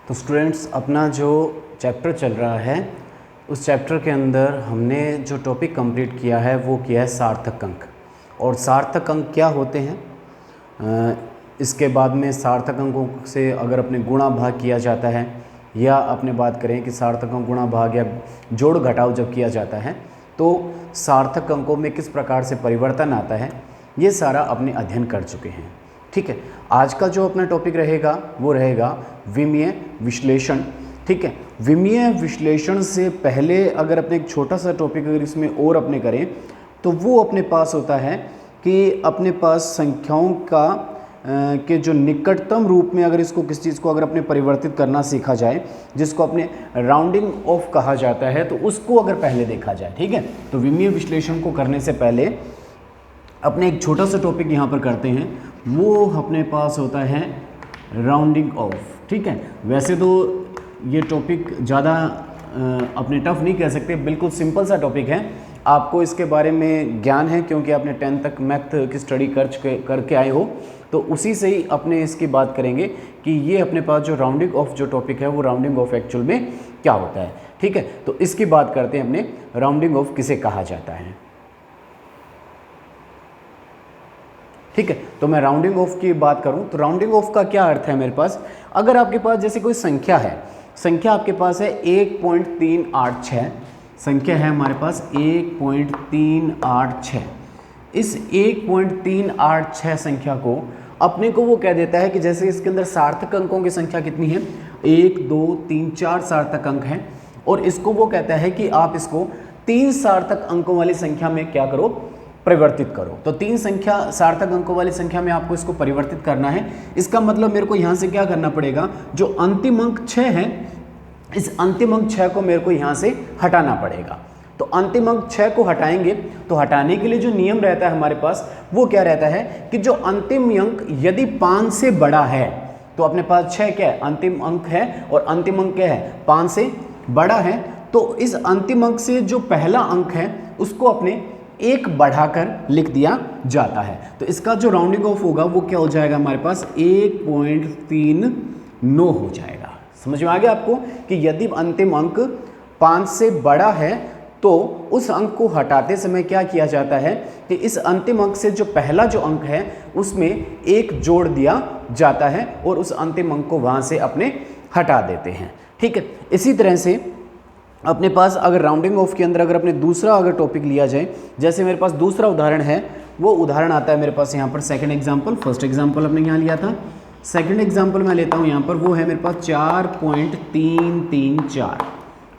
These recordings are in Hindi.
तो स्टूडेंट्स, अपना जो चैप्टर चल रहा है उस चैप्टर के अंदर हमने जो टॉपिक कंप्लीट किया है वो किया है सार्थक अंक। और सार्थक अंक क्या होते हैं, इसके बाद में सार्थक अंकों से अगर अपने गुणा भाग किया जाता है या अपने बात करें कि सार्थक अंक गुणा भाग या जोड़ घटाव जब किया जाता है तो सार्थक अंकों में किस प्रकार से परिवर्तन आता है, ये सारा अपने अध्ययन कर चुके हैं। ठीक है, आज का जो अपना टॉपिक रहेगा वो रहेगा विमीय विश्लेषण। ठीक है, विमीय विश्लेषण से पहले अगर अपने एक छोटा सा टॉपिक अगर इसमें और अपने करें तो वो अपने पास होता है कि अपने पास संख्याओं का के जो निकटतम रूप में अगर इसको किस चीज़ को अगर अपने परिवर्तित करना सीखा जाए, जिसको अपने राउंडिंग ऑफ कहा जाता है, तो उसको अगर पहले देखा जाए। ठीक है, तो विमीय विश्लेषण को करने से पहले अपने एक छोटा सा टॉपिक यहाँ पर करते हैं, वो अपने पास होता है राउंडिंग ऑफ। ठीक है, वैसे तो ये टॉपिक ज़्यादा अपने टफ नहीं कह सकते, बिल्कुल सिंपल सा टॉपिक है। आपको इसके बारे में ज्ञान है क्योंकि आपने 10th तक मैथ की स्टडी करके आए हो, तो उसी से ही अपने इसकी बात करेंगे कि ये अपने पास जो राउंडिंग ऑफ जो टॉपिक है वो राउंडिंग ऑफ एक्चुअल में क्या होता है। ठीक है, तो इसकी बात करते हैं अपने राउंडिंग ऑफ किसे कहा जाता है। ठीक है, तो मैं राउंडिंग ऑफ की बात करूं तो राउंडिंग ऑफ का क्या अर्थ है मेरे पास, अगर आपके पास जैसे कोई संख्या है, संख्या आपके पास है 1.386, संख्या है हमारे पास 1.386। इस 1.386 संख्या को अपने को वो कह देता है कि जैसे इसके अंदर सार्थक अंकों की संख्या कितनी है, 1 2 3 4 सार्थक अंक हैं, और इसको वो कहता है कि आप इसको 3 सार्थक अंकों वाली संख्या में क्या करो, परिवर्तित करो। तो 3 संख्या सार्थक अंकों वाली संख्या में आपको इसको परिवर्तित करना है। इसका मतलब मेरे को यहाँ से क्या करना पड़ेगा, जो अंतिम अंक 6 है, इस अंतिम अंक 6 को मेरे को यहाँ से हटाना पड़ेगा। तो अंतिम अंक 6 को हटाएंगे तो हटाने के लिए जो नियम रहता है हमारे पास वो क्या रहता है कि जो अंतिम अंक यदि 5 से बड़ा है, तो अपने पास 6 क्या है, अंतिम अंक है, और अंतिम अंक क्या है, 5 से बड़ा है, तो इस अंतिम अंक से जो पहला अंक है उसको अपने 1 बढ़ाकर लिख दिया जाता है। तो इसका जो राउंडिंग ऑफ होगा वो क्या हो जाएगा, हमारे पास 1.39 हो जाएगा। समझ में आ गया आपको कि यदि अंतिम अंक 5 से बड़ा है तो उस अंक को हटाते समय क्या किया जाता है कि इस अंतिम अंक से जो पहला जो अंक है उसमें 1 जोड़ दिया जाता है और उस अंतिम अंक को वहां से अपने हटा देते हैं। ठीक है, इसी तरह से अपने पास अगर राउंडिंग ऑफ के अंदर अगर अपने दूसरा अगर टॉपिक लिया जाए, जैसे मेरे पास दूसरा उदाहरण है, वो उदाहरण आता है मेरे पास यहाँ पर सेकंड एग्जांपल। फर्स्ट एग्जांपल अपने यहाँ लिया था, सेकंड एग्जांपल मैं लेता हूँ यहाँ पर, वो है मेरे पास 4.334।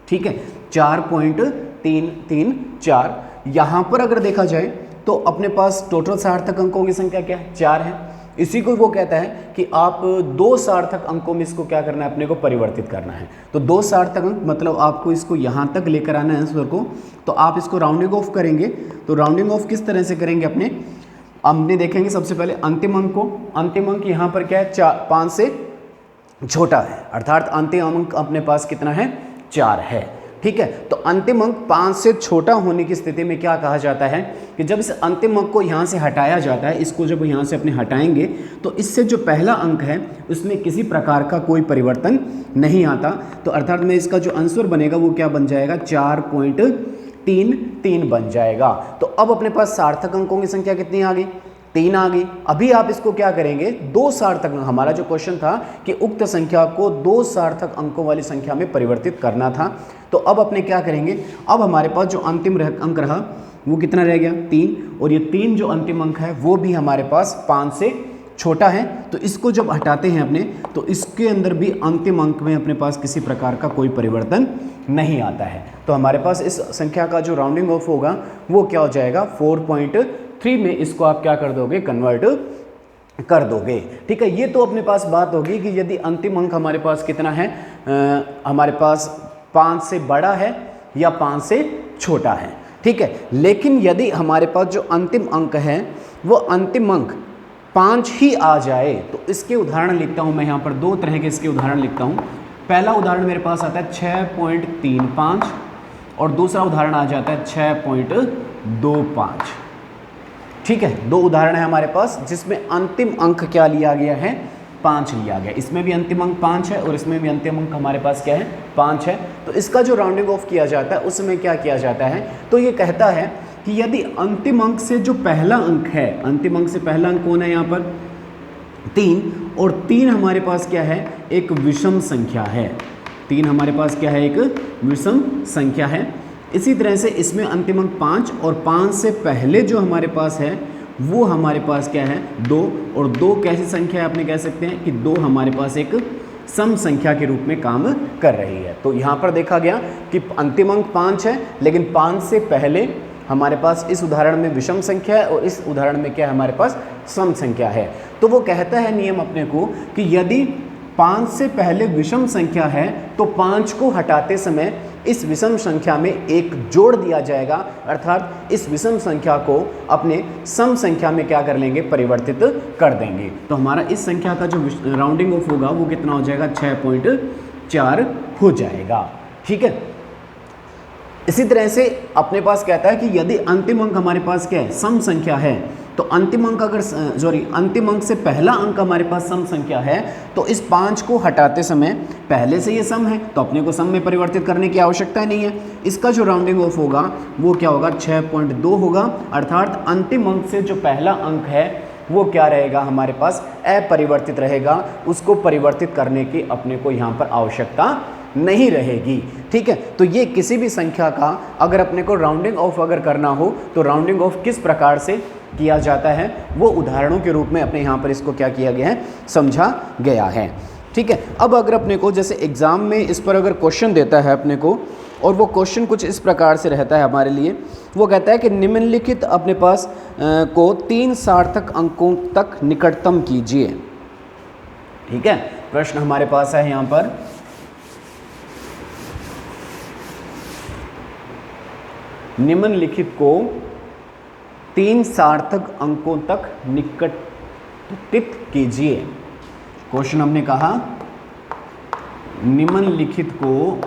ठीक है, 4.334। यहाँ पर अगर देखा जाए तो अपने पास टोटल सार्थक अंकों की संख्या क्या है, 4 है। इसी को वो कहता है कि आप 2 सार्थक अंकों में इसको क्या करना है, अपने को परिवर्तित करना है। तो 2 सार्थक अंक मतलब आपको इसको यहाँ तक लेकर आना है आंसर को, तो आप इसको राउंडिंग ऑफ करेंगे। तो राउंडिंग ऑफ किस तरह से करेंगे, हमने देखेंगे सबसे पहले अंतिम अंक को। अंतिम अंक यहाँ पर क्या है, 5 से छोटा है, अर्थात अंतिम अंक अपने पास कितना है, 4 है। ठीक है, तो अंतिम अंक 5 से छोटा होने की स्थिति में क्या कहा जाता है कि जब इस अंतिम अंक को यहाँ से हटाया जाता है, इसको जब यहाँ से अपने हटाएंगे तो इससे जो पहला अंक है उसमें किसी प्रकार का कोई परिवर्तन नहीं आता। तो अर्थात में इसका जो आंसर बनेगा वो क्या बन जाएगा, 4.33 बन जाएगा। तो अब अपने पास सार्थक अंकों की संख्या कितनी आ गई, 3 आ गई। अभी आप इसको क्या करेंगे, 2 सार्थक अंक, हमारा जो क्वेश्चन था कि उक्त संख्या को 2 सार्थक अंकों वाली संख्या में परिवर्तित करना था। तो अब अपने क्या करेंगे, अब हमारे पास जो अंतिम अंक रहा वो कितना रह गया, 3, और ये 3 जो अंतिम अंक है वो भी हमारे पास 5 से छोटा है। तो इसको जब हटाते हैं अपने, तो इसके अंदर भी अंतिम अंक में अपने पास किसी प्रकार का कोई परिवर्तन नहीं आता है। तो हमारे पास इस संख्या का जो राउंडिंग ऑफ होगा वो क्या हो जाएगा, 4.3 में इसको आप क्या कर दोगे, कन्वर्ट कर दोगे। ठीक है, ये तो अपने पास बात होगी कि यदि अंतिम अंक हमारे पास कितना है, हमारे पास 5 से बड़ा है या 5 से छोटा है। ठीक है, लेकिन यदि हमारे पास जो अंतिम अंक है वो अंतिम अंक 5 ही आ जाए, तो इसके उदाहरण लिखता हूं मैं यहाँ पर, 2 तरह के इसके उदाहरण लिखता हूं। पहला उदाहरण मेरे पास आता है 6.35 और दूसरा उदाहरण आ जाता है 6.25। ठीक है, 2 उदाहरण है हमारे पास जिसमें अंतिम अंक क्या लिया गया है, 5 लिया गया। इसमें भी अंतिम अंक 5 है और इसमें भी अंतिम अंक हमारे पास क्या है 5 है। तो इसका जो राउंडिंग ऑफ किया जाता है उसमें क्या किया जाता है, तो ये कहता है कि यदि अंतिम अंक से जो पहला अंक है, अंतिम अंक से पहला अंक कौन है यहाँ पर 3, और 3 हमारे पास क्या है एक विषम संख्या है। 3 हमारे पास क्या है एक विषम संख्या है। इसी तरह से इसमें अंतिम अंक 5 और 5 से पहले जो हमारे पास है वो हमारे पास क्या है 2, और 2 कैसी संख्या है आपने कह सकते हैं कि 2 हमारे पास एक सम संख्या के रूप में काम कर रही है। तो यहाँ पर देखा गया कि अंतिम अंक 5 है लेकिन 5 से पहले हमारे पास इस उदाहरण में विषम संख्या है और इस उदाहरण में क्या है हमारे पास सम संख्या है। तो वो कहता है नियम अपने को कि यदि 5 से पहले विषम संख्या है तो 5 को हटाते समय इस विषम संख्या में एक जोड़ दिया जाएगा, अर्थात इस विषम संख्या को अपने सम संख्या में क्या कर लेंगे परिवर्तित कर देंगे। तो हमारा इस संख्या का जो राउंडिंग ऑफ होगा वो कितना हो जाएगा 6.4 हो जाएगा। ठीक है। इसी तरह से अपने पास कहता है कि यदि अंतिम अंक हमारे पास क्या है सम संख्या है, तो अंतिम अंक अगर अंतिम अंक से पहला अंक हमारे पास सम संख्या है तो इस 5 को हटाते समय पहले से ये सम है तो अपने को सम में परिवर्तित करने की आवश्यकता नहीं है। इसका जो राउंडिंग ऑफ होगा वो क्या होगा 6.2 होगा, अर्थात अंतिम अंक से जो पहला अंक है वो क्या रहेगा हमारे पास अपरिवर्तित रहेगा, उसको परिवर्तित करने की अपने को यहाँ पर आवश्यकता नहीं रहेगी। ठीक है। तो ये किसी भी संख्या का अगर अपने को राउंडिंग ऑफ अगर करना हो तो राउंडिंग ऑफ किस प्रकार से किया जाता है वो उदाहरणों के रूप में अपने यहाँ पर इसको क्या किया गया है समझा गया है। ठीक है। अब अगर अपने को जैसे एग्जाम में इस पर अगर क्वेश्चन देता है अपने को और वो क्वेश्चन कुछ इस प्रकार से रहता है हमारे लिए, वो कहता है कि निम्नलिखित अपने पास को 3 सार्थक अंकों तक निकटतम कीजिए। ठीक है। प्रश्न हमारे पास है यहाँ पर निम्नलिखित को 3 सार्थक अंकों तक निकटित कीजिए। क्वेश्चन हमने कहा निम्नलिखित को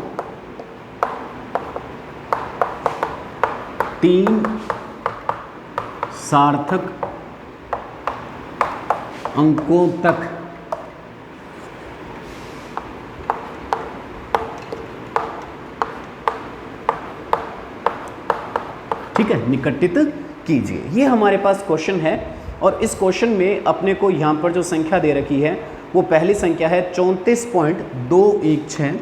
3 सार्थक अंकों तक ठीक है निकटित कीजिए। ये हमारे पास क्वेश्चन है और इस क्वेश्चन में अपने को यहाँ पर जो संख्या दे रखी है वो पहली संख्या है 34.216।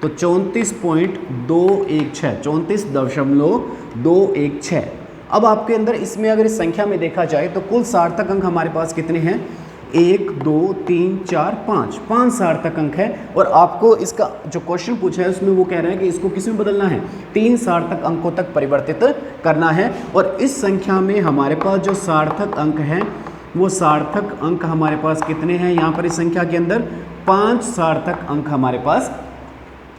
तो 34.216 34.216। अब आपके अंदर इसमें अगर इस संख्या में देखा जाए तो कुल सार्थक अंक हमारे पास कितने हैं 1 2 3 4 5 सार्थक अंक है। और आपको इसका जो क्वेश्चन पूछा है उसमें वो कह रहे हैं कि इसको किस में बदलना है 3 सार्थक अंकों तक परिवर्तित करना है। और इस संख्या में हमारे पास जो सार्थक अंक हैं वो सार्थक अंक हमारे पास कितने हैं, यहाँ पर इस संख्या के अंदर 5 सार्थक अंक हमारे पास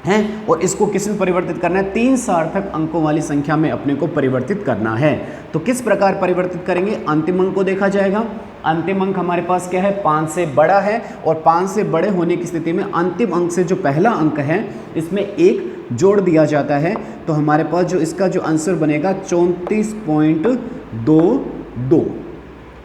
हैं। और इसको किस में परिवर्तित करना है 3 सार्थक अंकों वाली संख्या में अपने को परिवर्तित करना है। तो किस प्रकार परिवर्तित करेंगे, अंतिम अंक को देखा जाएगा। अंतिम अंक हमारे पास क्या है 5 से बड़ा है और 5 से बड़े होने की स्थिति में अंतिम अंक से जो पहला अंक है इसमें 1 जोड़ दिया जाता है। तो हमारे पास जो इसका जो आंसर बनेगा 34.22।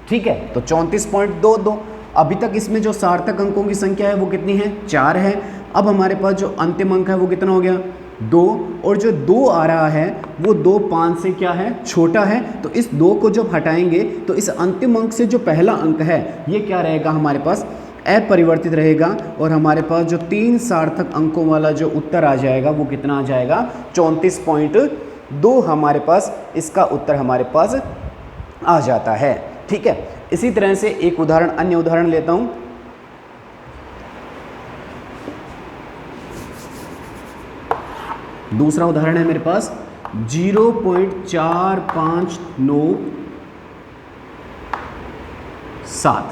ठीक है। तो 34.22। अभी तक इसमें जो सार्थक अंकों की संख्या है वो कितनी है 4 है। अब हमारे पास जो अंतिम अंक है वो कितना हो गया 2, और जो 2 आ रहा है वो 2 5 से क्या है छोटा है। तो इस 2 को जब हटाएंगे तो इस अंतिम अंक से जो पहला अंक है ये क्या रहेगा हमारे पास अपरिवर्तित रहेगा। और हमारे पास जो 3 सार्थक अंकों वाला जो उत्तर आ जाएगा वो कितना आ जाएगा 34.2 हमारे पास इसका उत्तर हमारे पास आ जाता है। ठीक है। इसी तरह से एक उदाहरण अन्य उदाहरण लेता हूं। दूसरा उदाहरण है मेरे पास 0.4597।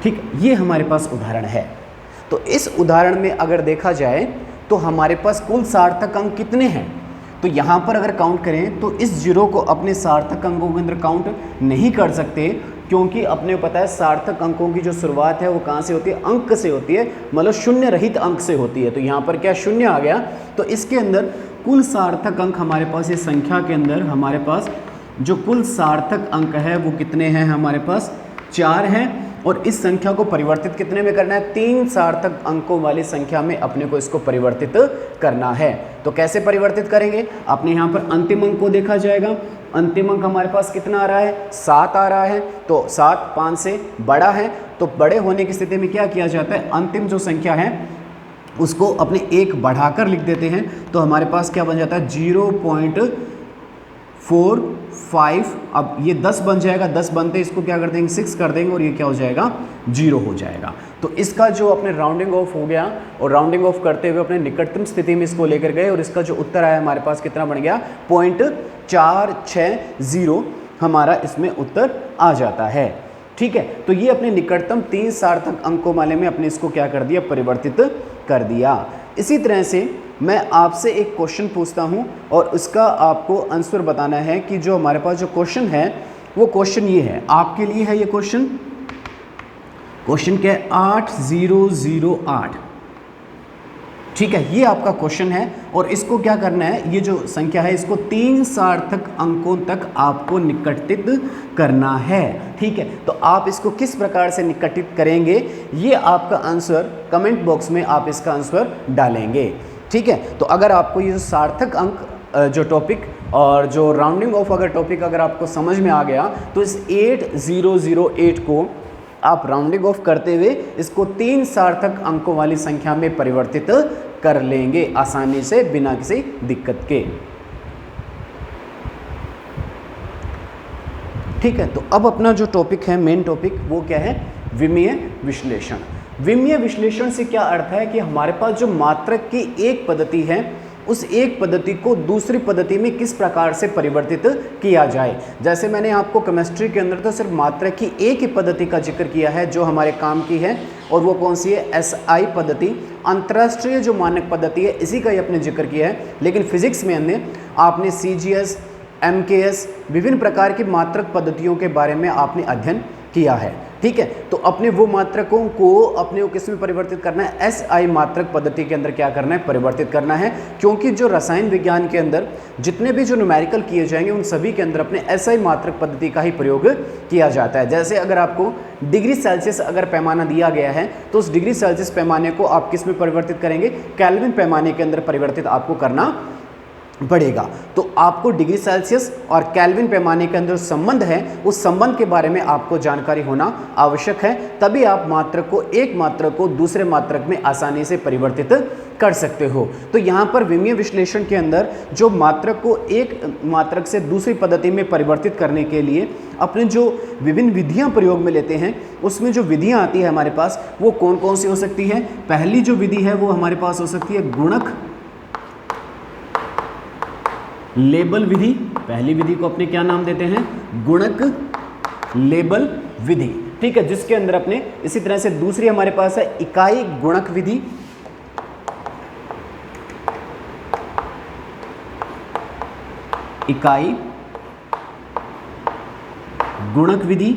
ठीक, ये हमारे पास उदाहरण है। तो इस उदाहरण में अगर देखा जाए तो हमारे पास कुल सार्थक अंक कितने हैं, तो यहाँ पर अगर काउंट करें तो इस 0 को अपने सार्थक अंकों के अंदर काउंट नहीं कर सकते, क्योंकि अपने को पता है सार्थक अंकों की जो शुरुआत है वो कहाँ से होती है, अंक से होती है, मतलब शून्य रहित अंक से होती है। तो यहाँ पर क्या शून्य आ गया, तो इसके अंदर कुल सार्थक अंक हमारे पास ये संख्या के अंदर हमारे पास जो कुल सार्थक अंक है वो कितने हैं, हमारे पास 4 हैं। और इस संख्या को परिवर्तित कितने में करना है, 3 सार्थक अंकों वाली संख्या में अपने को इसको परिवर्तित करना है। तो कैसे परिवर्तित करेंगे, आपने यहाँ पर अंतिम अंक को देखा जाएगा। अंतिम अंक हमारे पास कितना आ रहा है, 7 आ रहा है। तो 7 5 से बड़ा है, तो बड़े होने की स्थिति में क्या किया जाता है, अंतिम जो संख्या है उसको अपने 1 बढ़ाकर लिख देते हैं। तो हमारे पास क्या बन जाता है 0.45। अब ये 10 बन जाएगा, 10 बनते इसको क्या कर देंगे 6 कर देंगे और ये क्या हो जाएगा 0 हो जाएगा। तो इसका जो अपने राउंडिंग ऑफ हो गया और राउंडिंग ऑफ करते हुए अपने निकटतम स्थिति में इसको लेकर गए और इसका जो उत्तर आया हमारे पास कितना बन गया 0.460 हमारा इसमें उत्तर आ जाता है। ठीक है, तो ये अपने निकटतम 3 सार्थक अंकों वाले में अपने इसको क्या कर दिया, परिवर्तित कर दिया। इसी तरह से मैं आपसे एक क्वेश्चन पूछता हूं और उसका आपको आंसर बताना है कि जो हमारे पास जो क्वेश्चन है वो क्वेश्चन ये है, आपके लिए है ये क्वेश्चन क्या है 8008। ठीक है, ये आपका क्वेश्चन है और इसको क्या करना है, ये जो संख्या है इसको 3 सार्थक अंकों तक आपको निकटित करना है। ठीक है, तो आप इसको किस प्रकार से निकटित करेंगे ये आपका आंसर कमेंट बॉक्स में आप इसका आंसर डालेंगे। ठीक है, तो अगर आपको ये जो सार्थक अंक जो टॉपिक और जो राउंडिंग ऑफ अगर टॉपिक अगर आपको समझ में आ गया तो इस 8008 को आप राउंडिंग ऑफ करते हुए इसको 3 सार्थक अंकों वाली संख्या में परिवर्तित कर लेंगे आसानी से बिना किसी दिक्कत के। ठीक है, तो अब अपना जो टॉपिक है मेन टॉपिक वो क्या है, विमीय विश्लेषण। विमीय विश्लेषण से क्या अर्थ है कि हमारे पास जो मात्रक की एक पद्धति है उस एक पद्धति को दूसरी पद्धति में किस प्रकार से परिवर्तित किया जाए। जैसे मैंने आपको केमिस्ट्री के अंदर तो सिर्फ मात्रक की एक ही पद्धति का जिक्र किया है जो हमारे काम की है और वो कौन सी है, SI पद्धति, अंतर्राष्ट्रीय जो मानक पद्धति है इसी का ही अपने जिक्र किया है। लेकिन फिजिक्स में हमने आपने CGS, MKS विभिन्न प्रकार की मात्रक पद्धतियों के बारे में आपने अध्ययन किया है। ठीक है, तो अपने वो मात्रकों को अपने को किस में परिवर्तित करना है, SI मात्रक पद्धति के अंदर क्या करना है, परिवर्तित करना है। क्योंकि जो रसायन विज्ञान के अंदर जितने भी जो न्यूमेरिकल किए जाएंगे उन सभी के अंदर अपने SI मात्रक पद्धति का ही प्रयोग किया जाता है। जैसे अगर आपको डिग्री सेल्सियस अगर पैमाना दिया गया है तो उस डिग्री सेल्सियस पैमाने को आप किस में परिवर्तित करेंगे, केल्विन पैमाने के अंदर परिवर्तित आपको करना पड़ेगा। तो आपको डिग्री सेल्सियस और केल्विन पैमाने के अंदर संबंध है उस संबंध के बारे में आपको जानकारी होना आवश्यक है, तभी आप मात्रक को एक मात्रक को दूसरे मात्रक में आसानी से परिवर्तित कर सकते हो। तो यहाँ पर विमीय विश्लेषण के अंदर जो मात्रक को एक मात्रक से दूसरी पद्धति में परिवर्तित करने के लिए अपने जो विभिन्न विधियाँ प्रयोग में लेते हैं उसमें जो विधियाँ आती है हमारे पास वो कौन कौन सी हो सकती है। पहली जो विधि है वो हमारे पास हो सकती है गुणक लेबल विधि। पहली विधि को अपने क्या नाम देते हैं, गुणक लेबल विधि। ठीक है, जिसके अंदर अपने इसी तरह से दूसरी हमारे पास है इकाई गुणक विधि। इकाई गुणक विधि।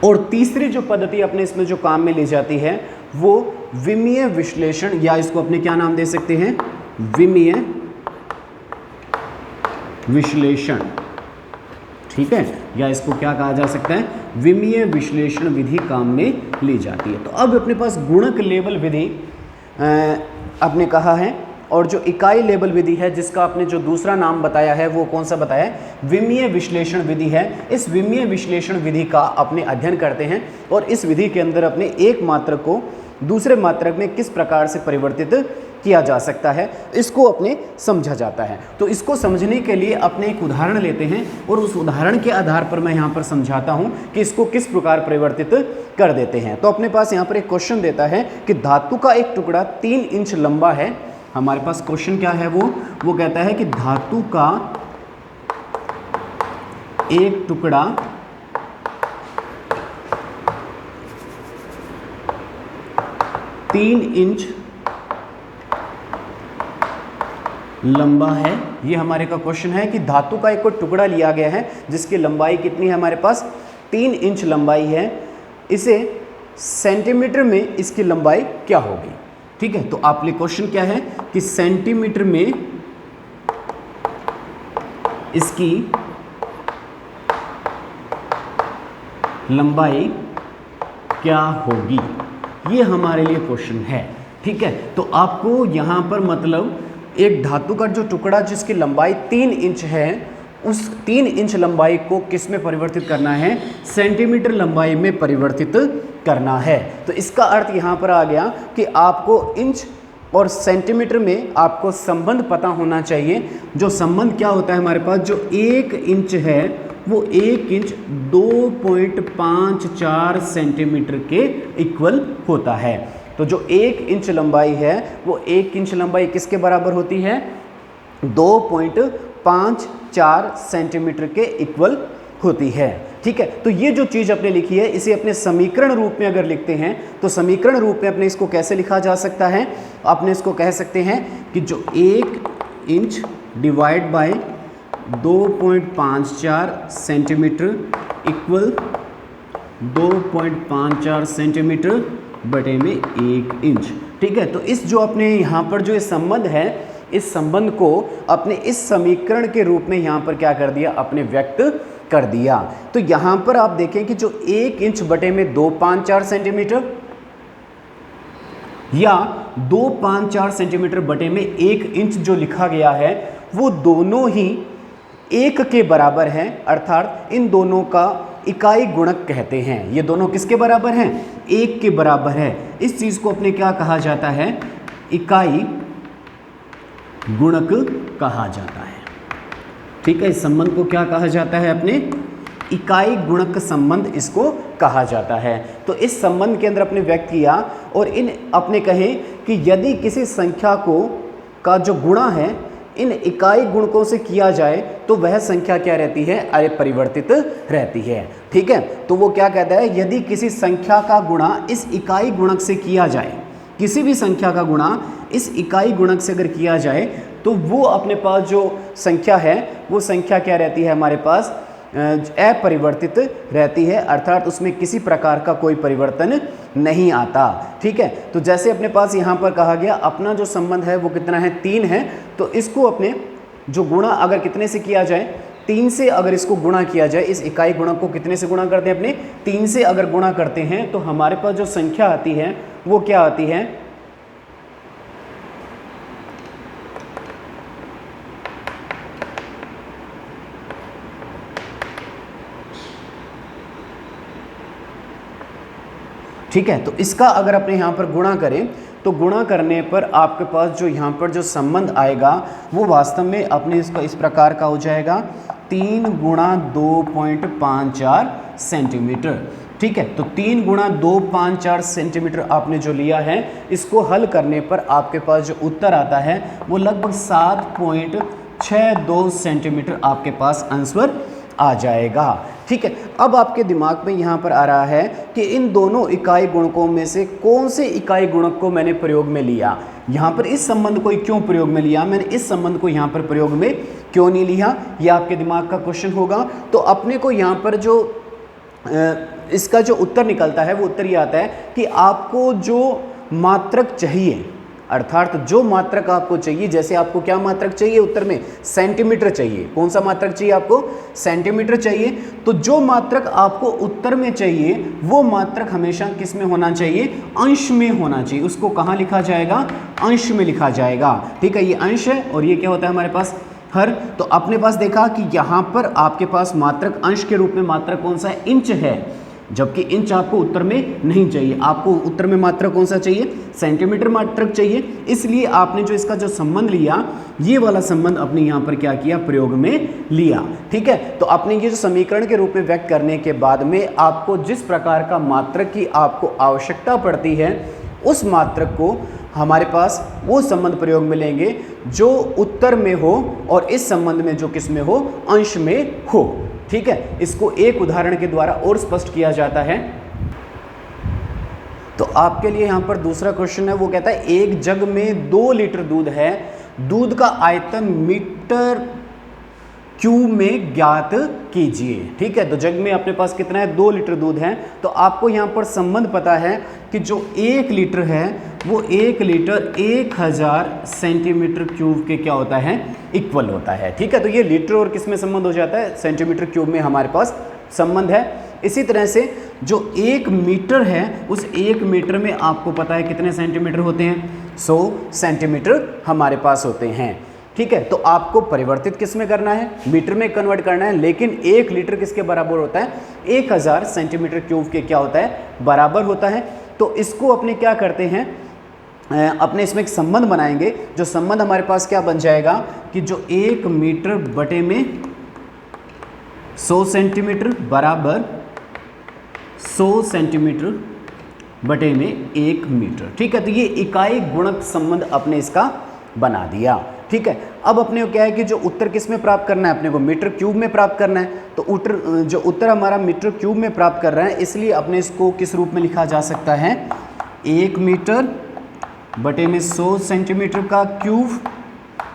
और तीसरी जो पद्धति अपने इसमें जो काम में ली जाती है वो विमीय विश्लेषण, या इसको अपने क्या नाम दे सकते हैं, विमीय विश्लेषण। ठीक है, या इसको क्या कहा जा सकता है, विमीय विश्लेषण विधि काम में ली जाती है। तो अब अपने पास गुणक लेबल विधि आपने कहा है और जो इकाई लेबल विधि है जिसका आपने जो दूसरा नाम बताया है वो कौन सा बताया है, विमीय विश्लेषण विधि है। इस विमीय विश्लेषण विधि का अपने अध्ययन करते हैं और इस विधि के अंदर अपने एक मात्रक को दूसरे मात्रक में किस प्रकार से परिवर्तित किया जा सकता है इसको अपने समझा जाता है। तो इसको समझने के लिए अपने एक उदाहरण लेते हैं और उस उदाहरण के आधार पर मैं यहाँ पर समझाता हूँ कि इसको किस प्रकार परिवर्तित कर देते हैं। तो अपने पास यहाँ पर एक क्वेश्चन देता है कि धातु का एक टुकड़ा 3 इंच लंबा है। हमारे पास क्वेश्चन क्या है, वो कहता है कि धातु का एक टुकड़ा 3 इंच लंबा है। ये हमारे का क्वेश्चन है कि धातु का एक कोई टुकड़ा लिया गया है जिसकी लंबाई कितनी है, हमारे पास 3 इंच लंबाई है। इसे सेंटीमीटर में इसकी लंबाई क्या होगी। ठीक है, तो आपके क्वेश्चन क्या है कि सेंटीमीटर में इसकी लंबाई क्या होगी, ये हमारे लिए क्वेश्चन है। ठीक है, तो आपको यहां पर मतलब एक धातु का जो टुकड़ा जिसकी लंबाई 3 इंच है, उस 3 इंच लंबाई को किस में परिवर्तित करना है, सेंटीमीटर लंबाई में परिवर्तित करना है। तो इसका अर्थ यहाँ पर आ गया कि आपको इंच और सेंटीमीटर में आपको संबंध पता होना चाहिए। जो संबंध क्या होता है हमारे पास, जो 1 इंच है वो 1 इंच 2.54 सेंटीमीटर के इक्वल होता है। तो जो 1 इंच लंबाई है वो 1 इंच लंबाई किसके बराबर होती है, 2.54 सेंटीमीटर के इक्वल होती है। ठीक है, तो ये जो चीज़ आपने लिखी है इसे अपने समीकरण रूप में अगर लिखते हैं तो समीकरण रूप में अपने इसको कैसे लिखा जा सकता है, आपने इसको कह सकते हैं कि जो 1 inch divide by 2.54 centimetre equal 2.54 centimetre बटे में 1 इंच। ठीक है, तो इस जो अपने यहाँ पर जो ये संबंध है, इस संबंध को अपने इस समीकरण के रूप में यहाँ पर क्या कर दिया, अपने व्यक्त कर दिया। तो यहाँ पर आप देखें कि जो 1 इंच बटे में 2.54 सेंटीमीटर या 2.54 सेंटीमीटर बटे में 1 इंच जो लिखा गया है वो दोनों ही 1 के बराबर हैं, अर्थात इन दोनों का इकाई गुणक कहते हैं। ये दोनों किसके बराबर हैं, 1 के बराबर है। इस चीज को अपने क्या कहा जाता है, इकाई गुणक कहा जाता है। ठीक है, इस संबंध को क्या कहा जाता है, अपने इकाई गुणक संबंध इसको कहा जाता है। तो इस संबंध के अंदर अपने व्यक्त किया और इन अपने कहे कि यदि किसी संख्या को का जो गुणा है इन इकाई गुणकों से किया जाए तो वह संख्या क्या रहती है, अपरिवर्तित रहती है। ठीक है, तो वो क्या कहता है, यदि किसी संख्या का गुणा इस इकाई गुणक से किया जाए, किसी भी संख्या का गुणा इस इकाई गुणक से अगर किया जाए तो वो अपने पास जो संख्या है वो संख्या क्या रहती है, हमारे पास अपरिवर्तित रहती है, अर्थात उसमें किसी प्रकार का कोई परिवर्तन नहीं आता। ठीक है, तो जैसे अपने पास यहाँ पर कहा गया अपना जो संबंध है वो कितना है, 3 है। तो इसको अपने जो गुणा अगर कितने से किया जाए, 3 से अगर इसको गुणा किया जाए, इस इकाई गुणक को कितने से गुणा करते हैं, अपने 3 से अगर गुणा करते हैं तो हमारे पास जो संख्या आती है वो क्या आती है, ठीक है। तो इसका अगर अपने यहाँ पर गुणा करें तो गुणा करने पर आपके पास जो यहाँ पर जो संबंध आएगा वो वास्तव में अपने इसका इस प्रकार का हो जाएगा, 3 गुणा 2.54 सेंटीमीटर। ठीक है, तो 3 गुणा 2.54 सेंटीमीटर आपने जो लिया है, इसको हल करने पर आपके पास जो उत्तर आता है वो लगभग 7.62 सेंटीमीटर आपके पास आंसर आ जाएगा। ठीक है, अब आपके दिमाग में यहाँ पर आ रहा है कि इन दोनों इकाई गुणकों में से कौन से इकाई गुणक को मैंने प्रयोग में लिया, यहाँ पर इस संबंध को क्यों प्रयोग में लिया, मैंने इस संबंध को यहाँ पर प्रयोग में क्यों नहीं लिया, ये आपके दिमाग का क्वेश्चन होगा। तो अपने को यहाँ पर जो इसका जो उत्तर निकलता है वो उत्तर ये आता है कि आपको जो मात्रक चाहिए, अर्थात जो मात्रक आपको चाहिए, जैसे आपको क्या मात्रक चाहिए, उत्तर में सेंटीमीटर चाहिए, कौन सा मात्रक चाहिए आपको, सेंटीमीटर चाहिए। तो जो मात्रक आपको उत्तर में चाहिए वो मात्रक हमेशा किस में होना चाहिए, अंश में होना चाहिए। उसको कहाँ लिखा जाएगा, अंश में लिखा जाएगा। ठीक है, ये अंश है और ये क्या होता है हमारे पास, हर। तो अपने पास देखा कि यहाँ पर आपके पास मात्रक अंश के रूप में मात्रक कौन सा है, इंच है, जबकि इंच आपको उत्तर में नहीं चाहिए, आपको उत्तर में मात्रक कौन सा चाहिए, सेंटीमीटर मात्रक चाहिए। इसलिए आपने जो इसका जो संबंध लिया, ये वाला संबंध अपने यहाँ पर क्या किया, प्रयोग में लिया। ठीक है, तो आपने ये जो समीकरण के रूप में व्यक्त करने के बाद में आपको जिस प्रकार का मात्रक की आपको आवश्यकता पड़ती है उस मात्रक को हमारे पास वो संबंध प्रयोग में लेंगे जो उत्तर में हो और इस संबंध में जो किस में हो, अंश में हो। ठीक है, इसको एक उदाहरण के द्वारा और स्पष्ट किया जाता है। तो आपके लिए यहां पर दूसरा क्वेश्चन है, वो कहता है एक जग में 2 लीटर दूध है, दूध का आयतन मीटर क्यूब में ज्ञात कीजिए। ठीक है, तो जग में अपने पास कितना है, 2 लीटर दूध है। तो आपको यहाँ पर संबंध पता है कि जो 1 लीटर है वो 1 लीटर 1000 सेंटीमीटर क्यूब के क्या होता है, इक्वल होता है। ठीक है, तो ये लीटर और किस में संबंध हो जाता है, सेंटीमीटर क्यूब में हमारे पास संबंध है। इसी तरह से जो 1 मीटर है उस 1 मीटर में आपको पता है कितने सेंटीमीटर होते हैं, 100 सेंटीमीटर हमारे पास होते हैं। ठीक है, तो आपको परिवर्तित किस में करना है, मीटर में कन्वर्ट करना है, लेकिन 1 लीटर किसके बराबर होता है, 1000 सेंटीमीटर क्यूब के क्या होता है, बराबर होता है। तो इसको अपने क्या करते हैं, अपने इसमें एक संबंध बनाएंगे। जो संबंध हमारे पास क्या बन जाएगा कि जो 1 मीटर बटे में 100 सेंटीमीटर बराबर 100 सेंटीमीटर बटे में 1 मीटर। ठीक है, तो ये इकाई गुणक संबंध अपने इसका बना दिया। ठीक है, अब अपने को क्या है कि जो उत्तर किस में प्राप्त करना है, अपने को मीटर क्यूब में प्राप्त करना है। तो जो उत्तर हमारा मीटर क्यूब में प्राप्त कर रहा है, इसलिए अपने इसको किस रूप में लिखा जा सकता है, 1 मीटर बटे में 100 सेंटीमीटर का क्यूब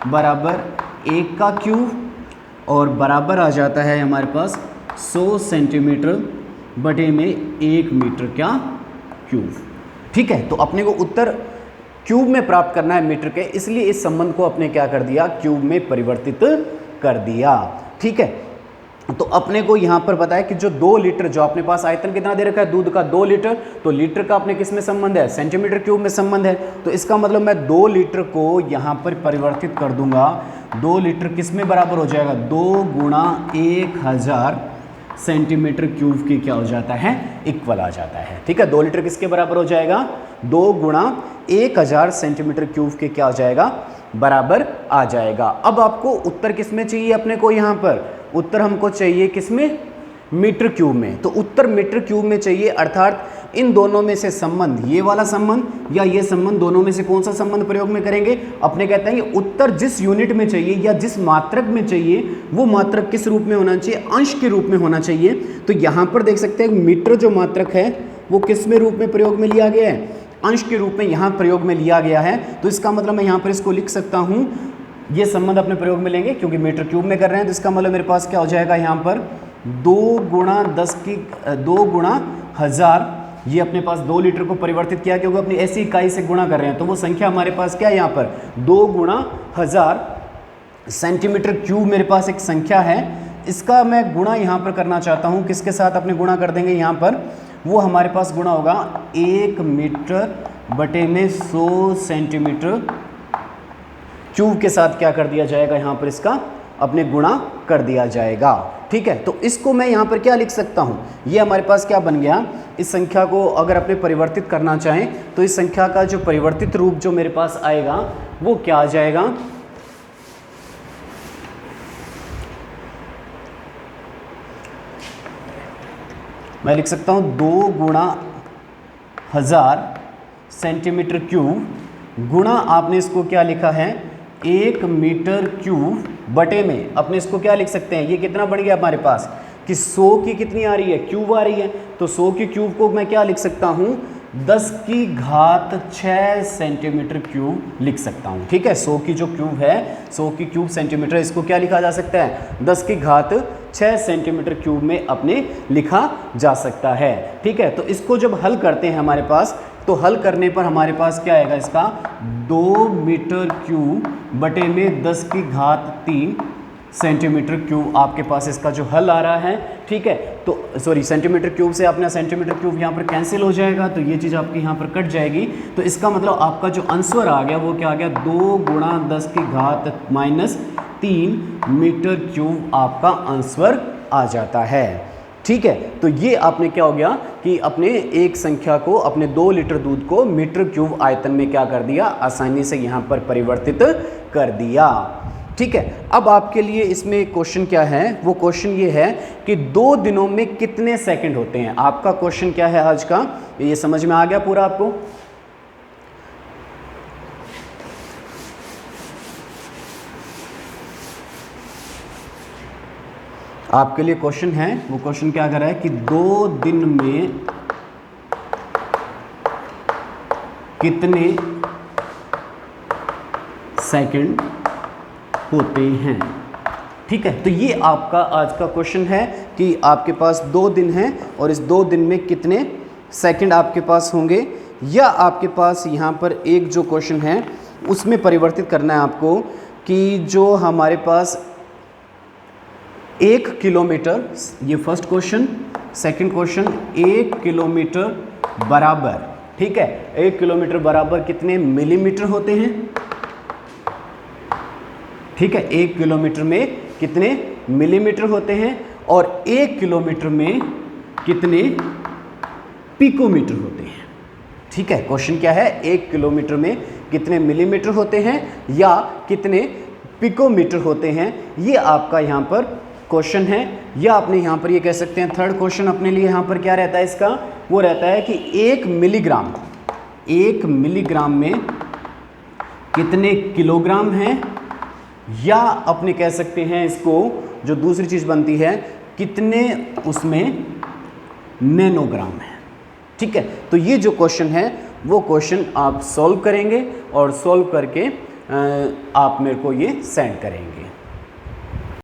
बराबर 1 का क्यूब, और बराबर आ जाता है हमारे पास 100 सेंटीमीटर बटे में 1 मीटर क्या क्यूब। ठीक है, तो अपने को उत्तर क्यूब में प्राप्त करना है मीटर के, इसलिए इस संबंध को अपने क्या कर दिया, क्यूब में परिवर्तित कर दिया। ठीक है, तो अपने को यहाँ पर पता है कि जो 2 लीटर, जो अपने पास आयतन कितना दे रखा है दूध का, 2 लीटर, तो लीटर का अपने किस में संबंध है, सेंटीमीटर क्यूब में संबंध है। तो इसका मतलब मैं 2 लीटर को यहाँ पर परिवर्तित कर दूंगा, 2 लीटर किस में बराबर हो जाएगा, 2 गुणा 1000 सेंटीमीटर क्यूब की क्या हो जाता है, इक्वल आ जाता है। ठीक है, 2 लीटर किसके बराबर हो जाएगा, 2 गुणा 1000 सेंटीमीटर क्यूब के क्या हो जाएगा, बराबर आ जाएगा। अब आपको उत्तर किस में चाहिए, अपने को यहाँ पर उत्तर हमको चाहिए किस में, मीटर क्यूब में। तो उत्तर मीटर क्यूब में चाहिए, अर्थात इन दोनों में से संबंध, ये वाला संबंध या ये संबंध, दोनों में से कौन सा संबंध प्रयोग में करेंगे, अपने कहते हैं कि उत्तर जिस यूनिट में चाहिए या जिस मात्रक में चाहिए वो मात्रक किस रूप में होना चाहिए, अंश के रूप में होना चाहिए। तो यहाँ पर देख सकते हैं मीटर जो मात्रक है वो किस में रूप में प्रयोग में लिया गया है, अंश के रूप में यहाँ प्रयोग में लिया गया है। तो इसका मतलब मैं यहाँ पर इसको लिख सकता हूँ, ये संबंध अपने प्रयोग में लेंगे क्योंकि मीटर क्यूब में कर रहे हैं। तो इसका मतलब मेरे पास क्या हो जाएगा, यहाँ पर 2 गुणा 1000, ये अपने पास 2 लीटर को परिवर्तित किया क्योंकि अपनी ऐसी इकाई से गुणा कर रहे हैं। तो वो संख्या हमारे पास क्या है, यहाँ पर 2 गुणा 1000 सेंटीमीटर क्यूब मेरे पास एक संख्या है। इसका मैं गुणा यहाँ पर करना चाहता हूँ, किसके साथ अपने गुणा कर देंगे, यहाँ पर वो हमारे पास गुणा होगा 1 मीटर बटे में 100 सेंटीमीटर क्यूब के साथ क्या कर दिया जाएगा, यहाँ पर इसका अपने गुणा कर दिया जाएगा। ठीक है, तो इसको मैं यहाँ पर क्या लिख सकता हूँ, ये हमारे पास क्या बन गया, इस संख्या को अगर अपने परिवर्तित करना चाहें तो इस संख्या का जो परिवर्तित रूप जो मेरे पास आएगा वो क्या आ जाएगा, मैं लिख सकता हूँ 2 गुणा 1000 सेंटीमीटर क्यूब गुणा आपने इसको क्या लिखा है, 1 मीटर क्यूब बटे में अपने इसको क्या लिख सकते हैं, ये कितना बन गया हमारे पास कि 100 की कितनी आ रही है, क्यूब आ रही है। तो 100 की क्यूब को मैं क्या लिख सकता हूँ, 10 की घात 6 सेंटीमीटर क्यूब लिख सकता हूँ। ठीक है, 100 की जो क्यूब है, 100 की क्यूब सेंटीमीटर, इसको क्या लिखा जा सकता है, 10 की घात 6 सेंटीमीटर क्यूब में अपने लिखा जा सकता है। ठीक है, तो इसको जब हल करते हैं हमारे पास, तो हल करने पर हमारे पास क्या आएगा, इसका 2 मीटर क्यूब बटे में 10 की घात 3 सेंटीमीटर क्यूब आपके पास इसका जो हल आ रहा है। ठीक है, तो सॉरी सेंटीमीटर क्यूब से अपना सेंटीमीटर क्यूब यहाँ पर कैंसिल हो जाएगा, तो ये चीज़ आपकी यहाँ पर कट जाएगी। तो इसका मतलब आपका जो आंसर आ गया वो क्या आ गया, 2 गुणा 10 की घात -3 मीटर क्यूब आपका आंसर आ जाता है। ठीक है, तो ये आपने क्या हो गया कि अपने एक संख्या को, अपने 2 लीटर दूध को मीटर क्यूब आयतन में क्या कर दिया, आसानी से यहाँ पर परिवर्तित कर दिया। ठीक है, अब आपके लिए इसमें क्वेश्चन क्या है, वो क्वेश्चन ये है कि 2 दिनों में कितने सेकंड होते हैं। आपका क्वेश्चन क्या है आज का, ये समझ में आ गया पूरा आपको। आपके लिए क्वेश्चन है, वो क्वेश्चन क्या कर रहा है कि 2 दिन में कितने सेकंड होते हैं। ठीक है, तो ये आपका आज का क्वेश्चन है कि आपके पास 2 दिन हैं और इस 2 दिन में कितने सेकंड आपके पास होंगे, या आपके पास यहाँ पर एक जो क्वेश्चन है उसमें परिवर्तित करना है आपको कि जो हमारे पास 1 किलोमीटर, ये first question, second question 1 kilometre बराबर, ठीक है, 1 किलोमीटर बराबर कितने मिलीमीटर होते हैं, ठीक है, 1 किलोमीटर में कितने मिलीमीटर होते हैं और 1 किलोमीटर में कितने पिकोमीटर होते हैं। ठीक है, क्वेश्चन क्या है, 1 किलोमीटर में कितने मिलीमीटर होते हैं या कितने पिकोमीटर होते हैं, ये आपका यहाँ पर क्वेश्चन है। या आपने यहाँ पर ये कह सकते हैं थर्ड क्वेश्चन अपने लिए यहाँ पर क्या रहता है इसका, वो रहता है कि 1 मिलीग्राम में कितने किलोग्राम हैं, या अपने कह सकते हैं इसको जो दूसरी चीज़ बनती है कितने उसमें नैनोग्राम है। ठीक है, तो ये जो क्वेश्चन है वो क्वेश्चन आप सॉल्व करेंगे और सॉल्व करके आप मेरे को ये सेंड करेंगे।